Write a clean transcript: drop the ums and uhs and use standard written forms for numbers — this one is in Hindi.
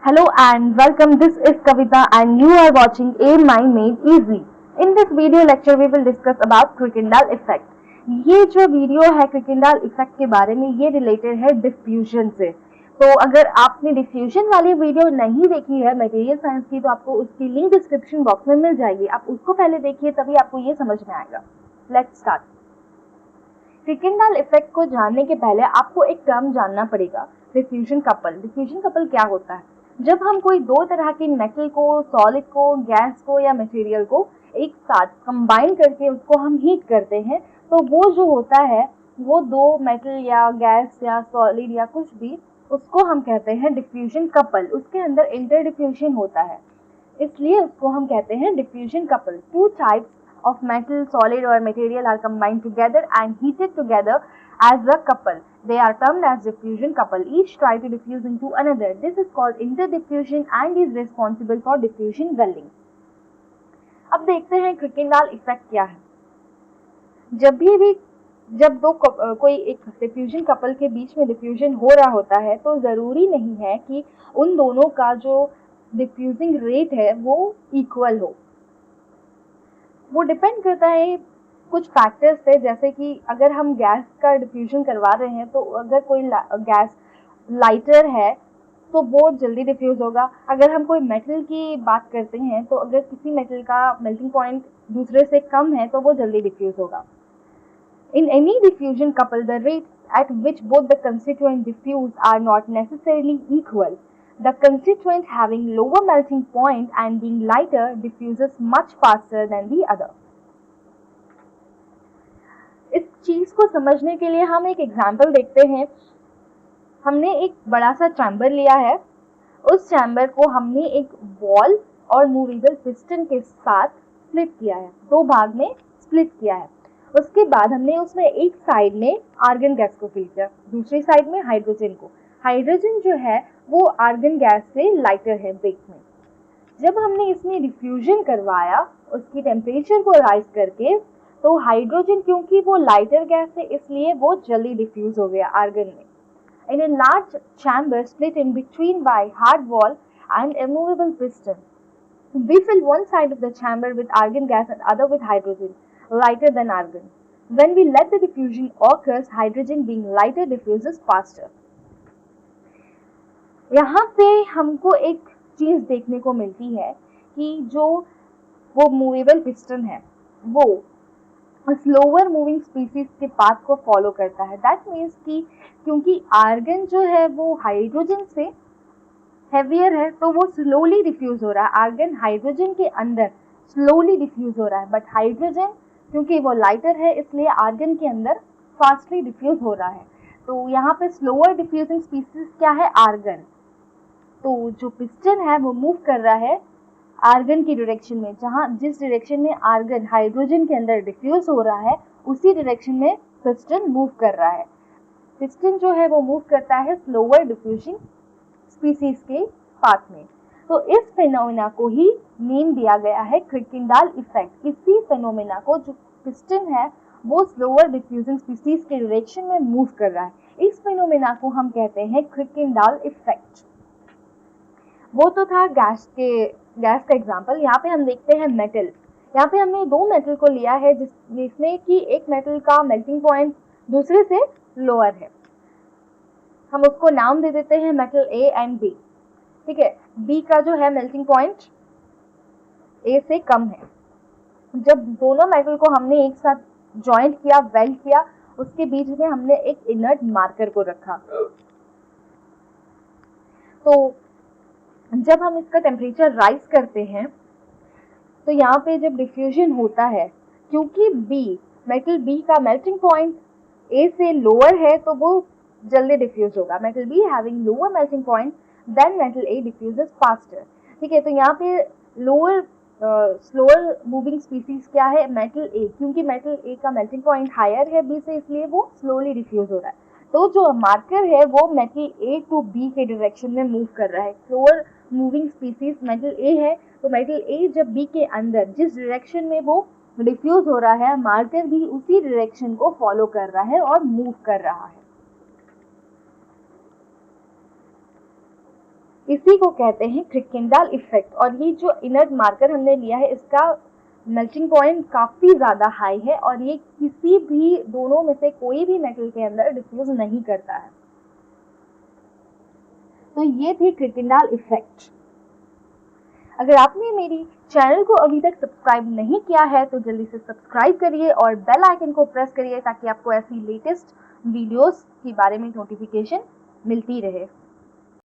Hello and welcome. This is Kavita and you are watching A Mind Made Easy. In this video lecture we will discuss about Kuykendall effect. ये जो वीडियो है Kuykendall effect के बारे में ये रिलेटेड है डिफ्यूजन से। तो अगर आपने डिफ्यूजन वाली वीडियो नहीं देखी है मटेरियल साइंस की तो आपको उसकी लिंक डिस्क्रिप्शन बॉक्स में मिल जाएगी। आप उसको पहले देखिए तभी आपको ये समझ में आएगा। Let's start. Kuykendall इफेक्ट को जानने के पहले आपको एक टर्म जानना पड़ेगा, डिफ्यूजन कपल। डिफ्यूजन कपल क्या होता है? जब हम कोई दो तरह के मेटल को, सॉलिड को, गैस को या मटेरियल को एक साथ कंबाइन करके उसको हम हीट करते हैं तो वो जो होता है वो दो मेटल या गैस या सॉलिड या कुछ भी उसको हम कहते हैं डिफ्यूजन कपल। उसके अंदर इंटर डिफ्यूजन होता है इसलिए उसको हम कहते हैं diffusion couple. Two types of metal, solid or material are combined together and heated together as a couple. They are termed as diffusion couple. Each try to diffuse into another. This is called interdiffusion and is responsible for diffusion welling. अब देखते हैं Kuykendall effect क्या है। जब कोई एक डिफ्यूजन कपल के बीच में डिफ्यूजन हो रहा होता है तो ज़रूरी नहीं है कि उन दोनों का जो डिफ्यूजिंग रेट है वो इक्वल हो। वो डिपेंड करता है कुछ फैक्टर्स पे, जैसे कि अगर हम गैस का डिफ्यूजन करवा रहे हैं तो अगर कोई गैस लाइटर है तो वो जल्दी डिफ्यूज होगा। अगर हम कोई मेटल की बात करते हैं तो अगर किसी मेटल का मेल्टिंग पॉइंट दूसरे से कम है तो वो जल्दी डिफ्यूज होगा। In any diffusion couple the rate at which both the constituents diffuse are not necessarily equal. The constituent having lower melting point and being lighter diffuses much faster than the other. इस चीज को समझने के लिए हम एक एग्जाम्पल देखते हैं। हमने एक बड़ा सा चैम्बर लिया है, उस चैम्बर को हमने एक बॉल और मूवेबल पिस्टन के साथ स्प्लिट किया है, दो भाग में स्प्लिट किया है। उसके बाद हमने उसमें एक साइड में आर्गन गैस को फिल किया, दूसरी साइड में हाइड्रोजन को। हाइड्रोजन जो है वो आर्गन गैस से लाइटर है वेट में। जब हमने इसमें डिफ्यूजन करवाया उसकी टेम्परेचर को राइज करके तो हाइड्रोजन क्योंकि वो लाइटर गैस है इसलिए वो जल्दी डिफ्यूज हो गया आर्गन में। In a large chamber split in between by hard wall and a movable piston, we fill one side of the chamber with argon gas and other with hydrogen, lighter than argon. When we let the diffusion occurs, hydrogen being lighter diffuses faster. यहाँ पे हमको एक चीज देखने को मिलती है कि जो वो मूवेबल पिस्टन है वो स्लोअर मूविंग स्पीसीज के पाथ को फॉलो करता है। दैट मीन्स कि क्योंकि आर्गन जो है वो हाइड्रोजन से हेवियर है तो वो स्लोली डिफ्यूज हो रहा है। आर्गन हाइड्रोजन के अंदर स्लोली डिफ्यूज हो रहा है, बट हाइड्रोजन क्योंकि वो लाइटर है इसलिए आर्गन के अंदर फास्टली डिफ्यूज हो रहा है। तो यहाँ पे स्लोअर डिफ्यूजिंग स्पीसीज क्या है? आर्गन। तो जो पिस्टन है वो मूव कर रहा है आर्गन की डायरेक्शन में, जिस डायरेक्शन में आर्गन हाइड्रोजन के अंदर डिफ्यूज हो रहा है उसी डायरेक्शन में पिस्टन मूव कर रहा है। पिस्टन जो है वो मूव करता है स्लोअर डिफ्यूजिंग स्पीसीज के पाथ में। तो इस फेनोमेना को ही नेम दिया गया है Kuykendall इफेक्ट। इसी फेनोमेना को जो पिस्टन है वो स्लोअर डिफ्यूजिंग स्पीसीज के डायरेक्शन में मूव कर रहा है। इस फेनोमेना को हम कहते हैं Kuykendall इफेक्ट। वो तो था गैस का एग्जाम्पल। यहाँ पे हम देखते हैं मेटल। यहाँ पे हमने दो मेटल को लिया है जिसमें कि एक मेटल का मेल्टिंग पॉइंट दूसरे से लोअर है। हम उसको नाम दे देते हैं मेटल ए एंड बी। ठीक है, बी का जो है मेल्टिंग पॉइंट ए से कम है। जब दोनों मेटल को हमने एक साथ जॉइंट किया, वेल्ड किया, उसके बीच में हमने एक इनर्ट मार्कर को रखा। तो जब हम इसका टेम्परेचर राइज करते हैं तो यहाँ पे जब डिफ्यूजन होता है, क्योंकि मेटल बी का मेल्टिंग पॉइंट ए से लोअर है तो वो जल्दी डिफ्यूज होगा। Metal B having lower melting point than metal A diffuses faster. ठीक है, तो यहाँ पे स्लोअर मूविंग स्पीसीज क्या है? मेटल ए। क्योंकि मेटल ए का मेल्टिंग पॉइंट हायर है बी से इसलिए वो स्लोली डिफ्यूज हो रहा है। तो जो मार्कर है वो मेटल ए टू बी के डायरेक्शन में मूव कर रहा है। स्लोअर मूविंग स्पीसीज मेटल ए है तो मेटल ए जब बी के अंदर जिस डायरेक्शन में वो डिफ्यूज हो रहा है मार्कर भी उसी डायरेक्शन को फॉलो कर रहा है और मूव कर रहा है। इसी को कहते हैं क्रिकेंडाल इफेक्ट। और ये जो इनर्ट मार्कर हमने लिया है इसका मेल्टिंग पॉइंट काफ़ी ज़्यादा हाई है और ये किसी भी दोनों में से कोई भी मेटल के अंदर डिफ्यूज नहीं करता है। तो ये थी क्रिकेंडाल इफेक्ट। अगर आपने मेरी चैनल को अभी तक सब्सक्राइब नहीं किया है तो जल्दी से सब्सक्राइब करिए और बेल आइकन को प्रेस करिए ताकि आपको ऐसी लेटेस्ट वीडियोस के बारे में नोटिफिकेशन मिलती रहे।